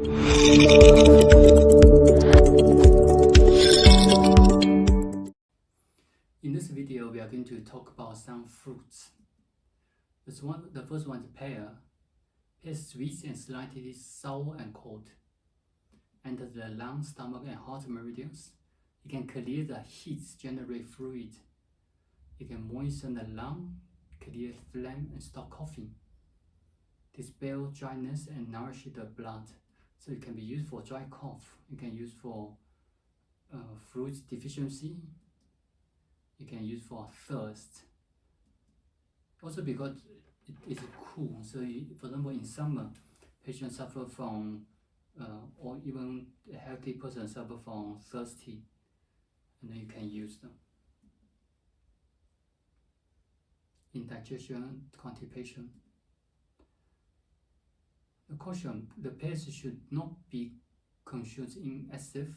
In this video, we are going to talk about some fruits. The first one is pear. Pear is sweet and slightly sour and cold. Enters the lung, stomach, and heart meridians. It can clear the heat, generate fluid. It can moisten the lung, clear phlegm, and stop coughing. Dispel dryness and nourish the blood. So it can be used for dry cough. You can use for fluid deficiency. You can use for thirst. Also because it is cool. So for example, in summer, patients suffer from, or even a healthy person suffer from thirsty, and then you can use them. Indigestion, constipation. The caution: the pears should not be consumed in excess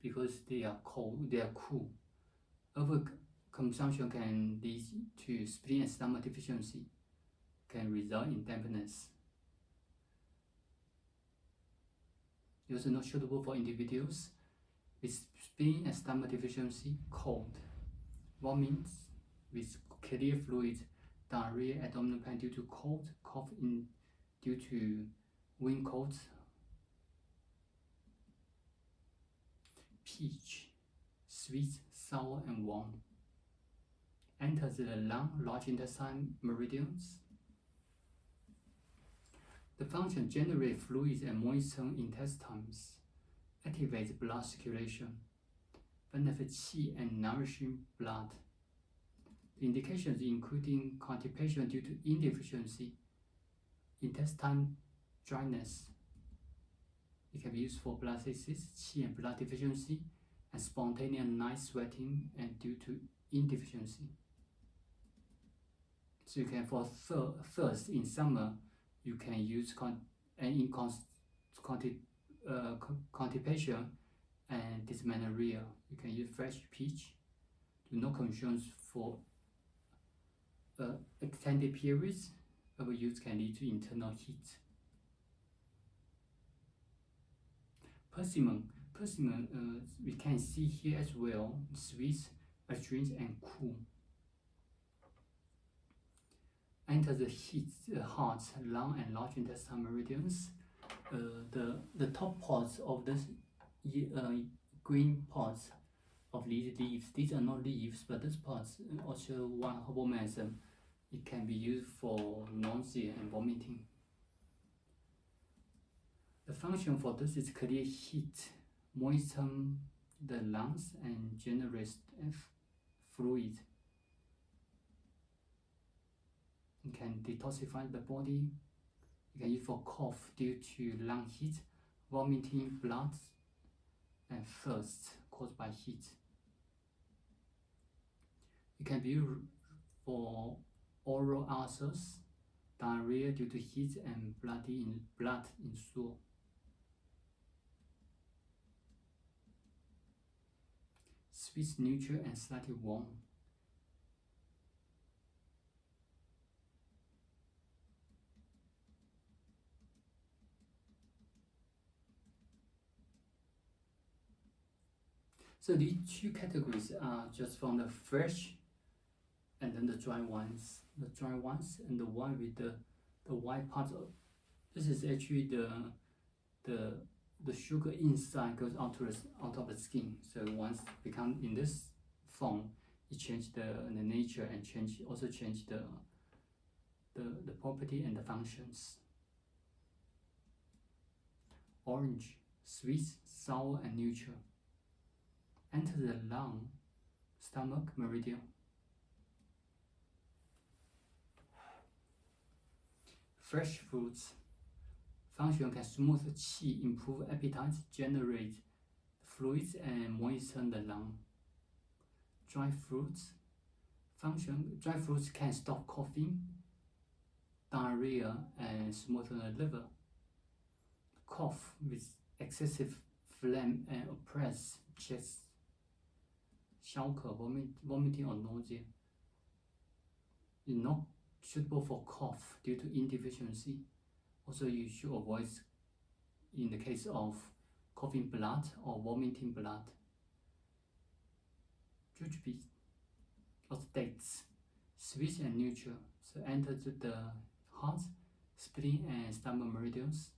because they are cold. They are cool. Overconsumption can lead to spleen and stomach deficiency, can result in dampness. It is not suitable for individuals with spleen and stomach deficiency, cold, vomiting with clear fluid, diarrhea, abdominal pain due to cold, cough due to wind cold. Peach, sweet, sour, and warm. Enters the lung, large intestine meridians. The function: generate fluids and moisten intestines, activates blood circulation, benefits qi and nourishing blood. The indications including constipation due to yin deficiency, intestine dryness. It can be used for blood cysts, qi and blood deficiency, and spontaneous night sweating and due to yin deficiency. So you can, for thirst in summer, you can use constipation and dysmenorrhea. You can use fresh peach. Do not consume for extended periods. Overuse can lead to internal heat. Persimmon, we can see here as well, sweet, astringent, and cool. Enter the heart, lung, and large intestine meridians. The top parts of this green parts of these leaves, these are not leaves, but this parts also one herbal medicine. It can be used for nausea and vomiting. The function for this is clear heat, moisten the lungs, and generate fluid. It can detoxify the body. You can use for cough due to lung heat, vomiting, blood, and thirst caused by heat. It can be used for oral ulcers, diarrhea due to heat, and blood in stool. Sweet, neutral, and slightly warm. So these two categories are just from the fresh and then the dry ones. The dry ones and the one with the white part of, this is actually the sugar inside goes out of the skin. So once become in this form, it change the nature and also change the property and the functions. Orange, sweet, sour, and neutral. Enter the lung, stomach, meridian. Fresh fruits. Function can smooth qi, improve appetite, generate fluids, and moisten the lung. Dry fruits. Function: dry fruits can stop coughing, diarrhea, and smoothen the liver. Cough with excessive phlegm and oppressed chest. 消渴 vomiting or nausea. Is not suitable for cough due to yin deficiency. Also, you should avoid in the case of coughing blood or vomiting blood. Jujube or states sweet and neutral, so enters the heart, spleen, and stomach meridians.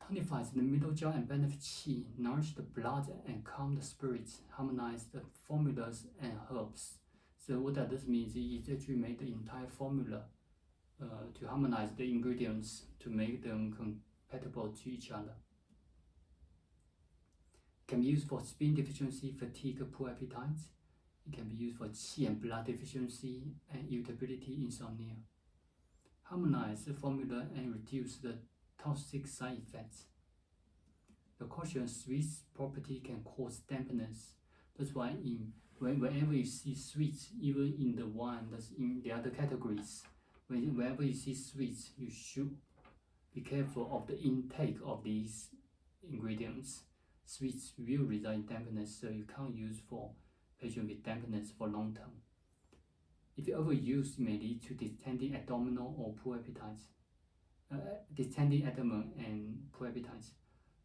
Tonifies the middle jaw and benefit qi, nourish the blood and calm the spirits, harmonize the formulas and herbs. So what does this mean is it actually made the entire formula to harmonize the ingredients to make them compatible to each other. It can be used for spleen deficiency, fatigue, poor appetite. It can be used for qi and blood deficiency and irritability, insomnia. Harmonize the formula and reduce the toxic side effects. The caution's sweet property can cause dampness. That's why whenever you see sweets, even in the one that's in the other categories, whenever you see sweets, you should be careful of the intake of these ingredients. Sweets will result in dampness, so you can't use for patients with dampness for long term. If you overuse, it may lead to distending abdominal or poor appetite. Distending abdomen and poor appetite.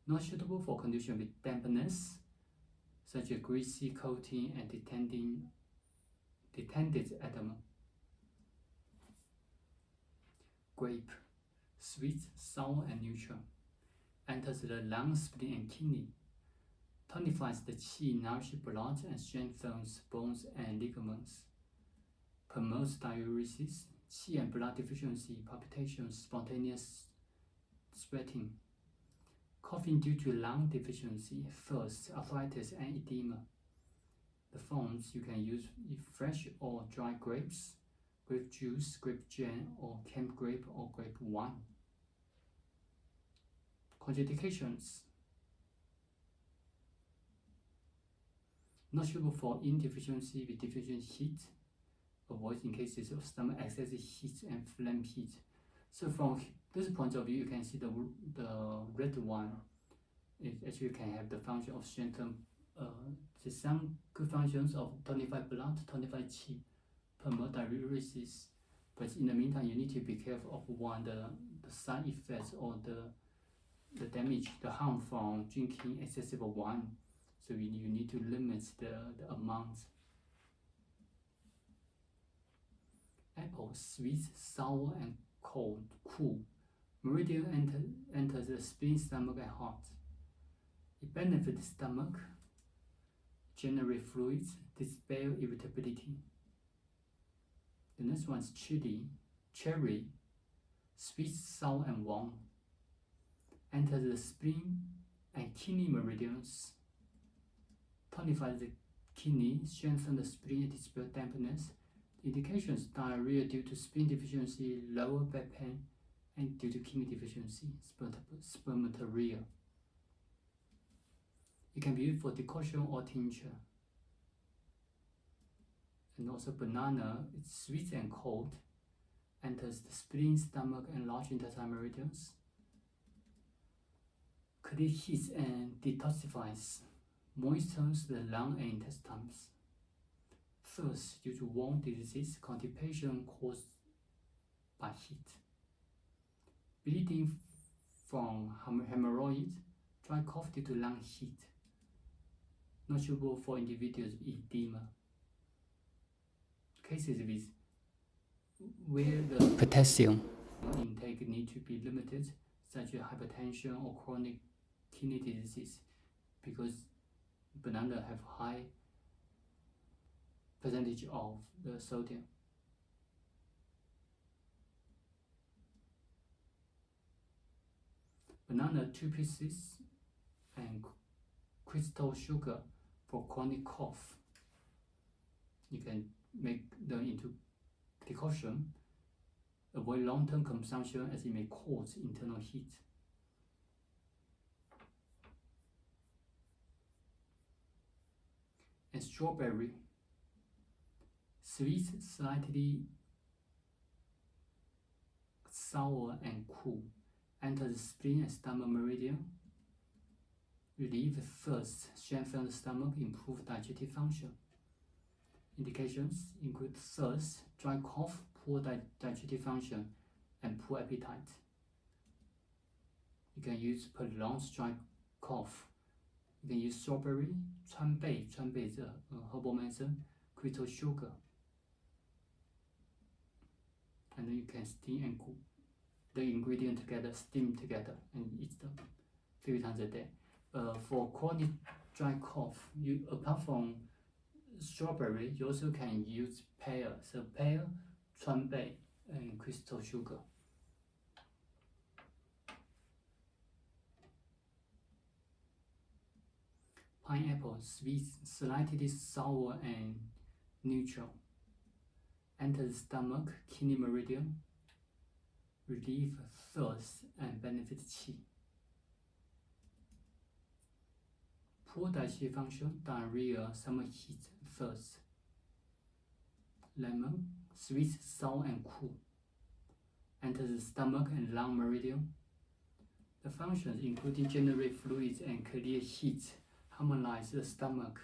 Not suitable for conditions with dampness, such as greasy coating and distended abdomen. Grape, sweet, sour, and neutral. Enters the lung, spleen, and kidney. Tonifies the qi, nourishes blood, and strengthens bones and ligaments. Promotes diuresis, qi and blood deficiency, palpitations, spontaneous sweating. Coughing due to lung deficiency, thirst, arthritis, and edema. The forms you can use fresh or dry grapes, grape juice, grape jam, or camp grape or grape wine. Contraindications. Not suitable for insufficiency with deficient heat. Avoid in cases of stomach excessive heat and phlegm heat. So from this point of view, you can see the red one. It actually can have the function of strengthen. There's some good functions of tonify blood, tonify qi, promote diuresis. But in the meantime, you need to be careful of the side effects or the damage, the harm from drinking excessive wine. So you need to limit the amount. Apple, sweet, sour, and cool. Meridian enters the spleen, stomach, and heart. It benefits the stomach, generate fluids, dispel irritability. The next one is cherry, sweet, sour, and warm. Enters the spleen and kidney meridians. Tonifies the kidney, strengthens the spleen, and dispel dampness. Indications: diarrhea due to spleen deficiency, lower back pain, and due to kidney deficiency, spermatorrhea. It can be used for decoction or tincture. And also banana, it's sweet and cold, enters the spleen, stomach, and large intestine meridians. Clear heats and detoxifies, moistens the lung and intestines. Thirst due to warm diseases, constipation caused by heat. Bleeding from hemorrhoid, dry cough due to lung heat. Not suitable for individuals with edema. Cases with where the potassium intake need to be limited, such as hypertension or chronic kidney diseases, because banana have high percentage of the sodium. Banana 2 pieces and crystal sugar for chronic cough. You can make them into decoction. Avoid long-term consumption as it may cause internal heat. And strawberry, sweet, slightly sour and cool, enter the spleen and stomach meridian, relieve thirst, strengthen the stomach, improve digestive function. Indications include thirst, dry cough, poor digestive function, and poor appetite. can use prolonged dry cough. You can use strawberry, 川贝is a herbal medicine, crystal sugar. And then you can steam and cook the ingredient together, steam together, and eat them 3 times a day. For chronic dry cough, you apart from strawberry, you also can use pear. So pear, 川贝, and crystal sugar. Pineapple, sweet, slightly sour and neutral. Enter the stomach, kidney meridian, relieve thirst and benefit qi. Poor digestive function, diarrhea, stomach heat, thirst. Lemon, sweet, sour and cool. Enter the stomach and lung meridian. The functions including generate fluids and clear heat, harmonize the stomach,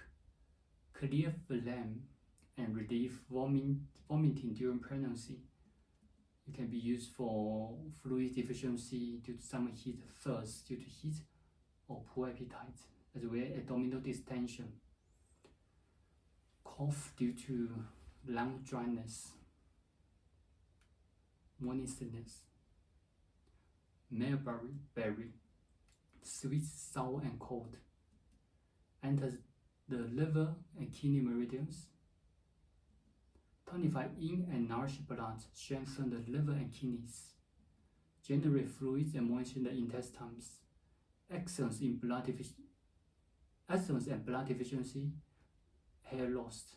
clear phlegm, and relieve vomiting during pregnancy. It can be used for fluid deficiency due to stomach heat, thirst due to heat, or poor appetite, as well as abdominal distension, cough due to lung dryness, morning sickness. Mulberry berry, sweet, sour, and cold. Enters the liver and kidney meridians. Tonify yin and nourish blood, strengthen the liver and kidneys. Generate fluids and moisten the intestines. Excellence and blood deficiency, hair loss.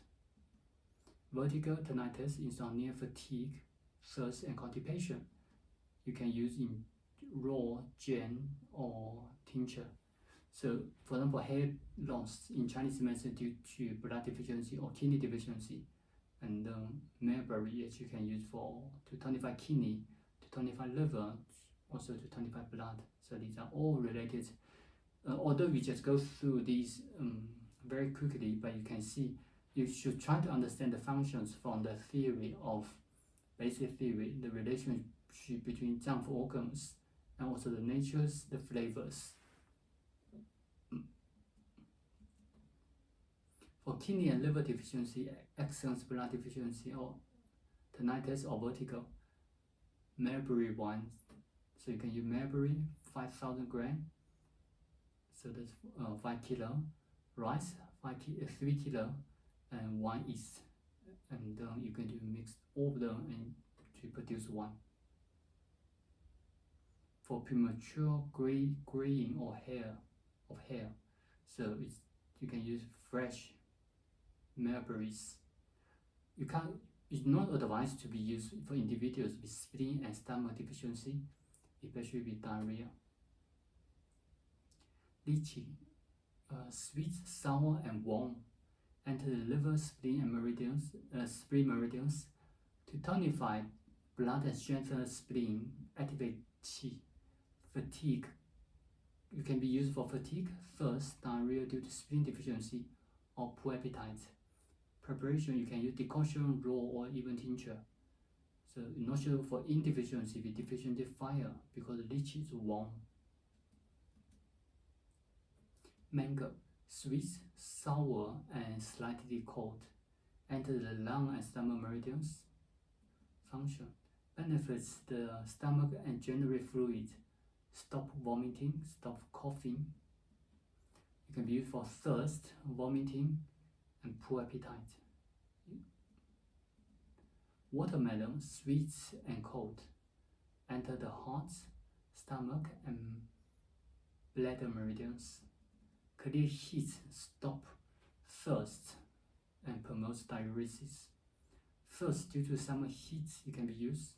Vertigo, tinnitus, insomnia, fatigue, thirst, and constipation. You can use in raw, jam, or tincture. So, for example, hair loss in Chinese medicine due to blood deficiency or kidney deficiency, and mulberry you can use to tonify kidney, to tonify liver, also to tonify blood. So these are all related. Although we just go through these very quickly, but you can see you should try to understand the functions from the theory of basic theory, the relationship between junk organs and also the natures, the flavors. For kidney and liver deficiency, excellence blood deficiency, or tinnitus or vertigo, mulberry wine. So you can use mulberry, 5,000 grams. So that's 5 kilo. Rice, 3 kilo, and 1 yeast. And you can mix all of them and to produce one. For premature graying or hair, so you can use fresh mulberries. It's not advised to be used for individuals with spleen and stomach deficiency, especially with diarrhea. Lychee, sweet, sour, and warm. Enter the liver, spleen, and meridians to tonify blood and strengthen the spleen, activate qi. Fatigue, you can be used for fatigue, thirst, diarrhea due to spleen deficiency, or poor appetite. Preparation, you can use decoction, raw, or even tincture. So not sure for yin deficiency with deficient fire because lychee is warm. Mango, sweet, sour, and slightly cold. Enter the lung and stomach meridians. Function, benefits the stomach and generate fluid. Stop vomiting, stop coughing. It can be used for thirst, vomiting, and poor appetite. Watermelon, sweet and cold. Enter the heart, stomach, and bladder meridians. Clear heat, stop thirst, and promotes diuresis. Thirst due to stomach heat, it can be used.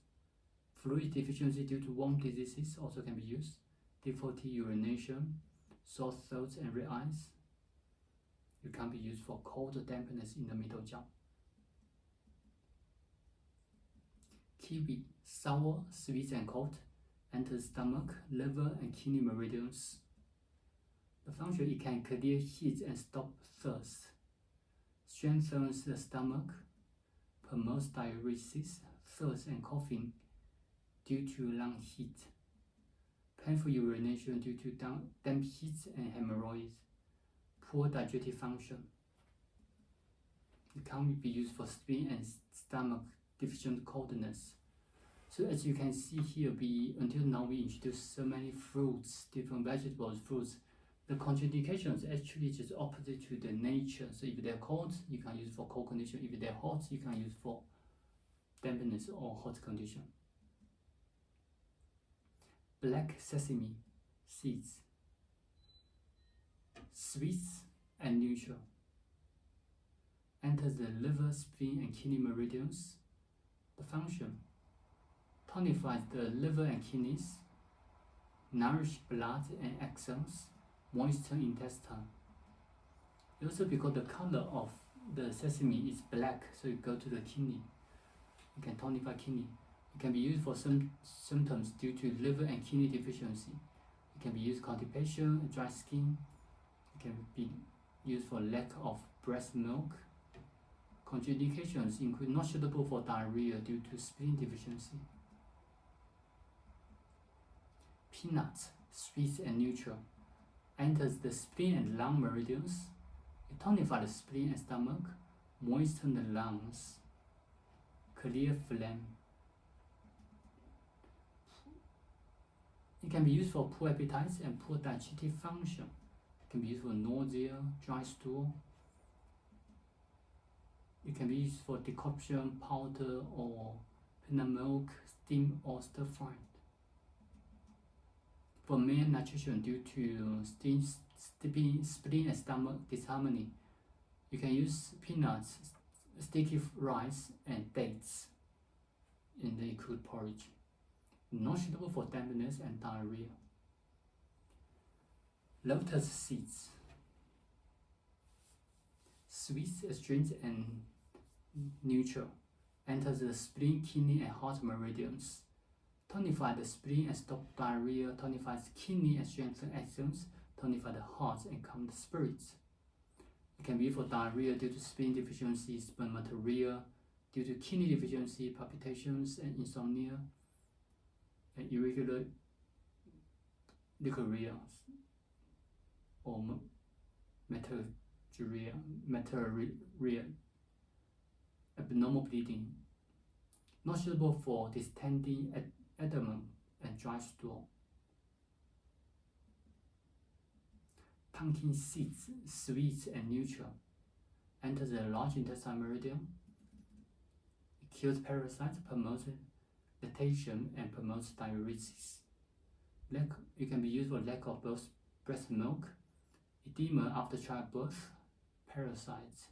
Fluid deficiency due to warm diseases also can be used. Difficulty urination, sore throats and red eyes. It can be used for cold dampness in the middle jaw. Kiwi, sour, sweet and cold. Enters stomach, liver and kidney meridians. The function, it can clear heat and stop thirst. Strengthens the stomach, promotes diuresis, thirst and coughing due to lung heat. painful urination due to damp heat and hemorrhoids, poor digestive function. It can be used for spleen and stomach deficient coldness. So as you can see here, until now we introduced so many fruits, different vegetables, fruits. The contraindications actually just opposite to the nature. So if they're cold, you can use for cold condition. If they're hot, you can use for dampness or hot condition. Black sesame seeds, sweet and neutral. Enters the liver, spleen, and kidney meridians. The function: tonifies the liver and kidneys, nourish blood and axons, moisten intestine. Also because the color of the sesame is black, so you go to the kidney. You can tonify kidney. It can be used for some symptoms due to liver and kidney deficiency. It can be used for constipation, dry skin. It can be used for lack of breast milk. Contraindications include not suitable for diarrhea due to spleen deficiency. Peanuts, sweet and neutral. Enters the spleen and lung meridians. It tonifies the spleen and stomach, moisten the lungs, clear phlegm. It can be used for poor appetite and poor digestive function. It can be used for nausea, dry stool. It can be used for decoction, powder, or peanut milk, steam, or stir-fried. For malnutrition due to spleen and stomach disharmony, you can use peanuts, sticky rice, and dates in the include porridge. Not suitable for dampness and diarrhea. Lotus seeds, sweet, astringent, and neutral. Enters the spleen, kidney, and heart meridians. Tonify the spleen and stop diarrhea. Tonifies kidney and strengthen axons. Tonify the heart and calm the spirits. It can be for diarrhea due to spleen deficiency, spermatoria due to kidney deficiency, palpitations and insomnia, and irregular liquorrhea or metorrhea, abnormal bleeding. Not suitable for distending, edema, and dry stool. Pumpkin seeds, sweet and neutral. Enters the large intestine meridian. It kills parasites, promotes lactation, and promotes diuresis. It can be used for lack of both breast milk, edema after childbirth, parasites.